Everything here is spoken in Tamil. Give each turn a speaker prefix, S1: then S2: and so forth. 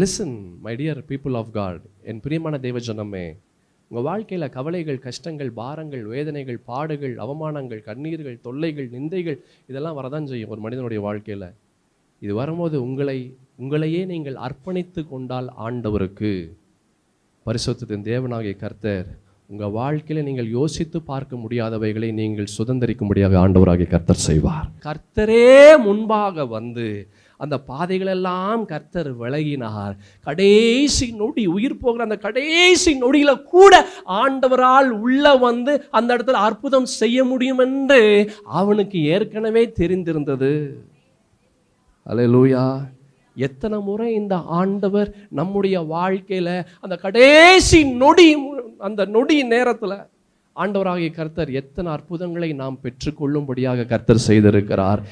S1: Listen my dear people of God, என் பிரியமான தேவ ஜனமே. உங்கள் வாழ்க்கையில் கவலைகள், கஷ்டங்கள், பாரங்கள், வேதனைகள், பாடுகள், அவமானங்கள், கண்ணீர்கள், தொல்லைகள், நிந்தைகள் இதெல்லாம் வரதான் செய்யும் ஒரு மனிதனுடைய வாழ்க்கையில். இது வரும்போது உங்களையே நீங்கள் அர்ப்பணித்து கொண்டால் ஆண்டவருக்கு, பரிசுத்தத்தின் தேவனாகிய கர்த்தர் உங்கள் வாழ்க்கையில் நீங்கள் யோசித்து பார்க்க முடியாதவைகளை நீங்கள் சுதந்திரிக்கும்படியாக ஆண்டவராகிய கர்த்தர் செய்வார். கர்த்தரே முன்பாக வந்து அந்த பாதைகளெல்லாம் கர்த்தர் விலகினார். கடைசி நொடி, உயிர் போகிற அந்த கடைசி நொடியில கூட ஆண்டவரால் உள்ள வந்து அந்த இடத்துல அற்புதம் செய்ய முடியும் என்று அவனுக்கு ஏற்கனவே தெரிந்திருந்தது. அல்லேலூயா. எத்தனை முறை இந்த ஆண்டவர் நம்முடைய வாழ்க்கையில அந்த கடைசி நொடி, அந்த நொடி நேரத்துல ஆண்டவராகிய கர்த்தர் எத்தனை அற்புதங்களை நாம் பெற்றுக்கொள்ளும்படியாக கர்த்தர் செய்திருக்கிறார்.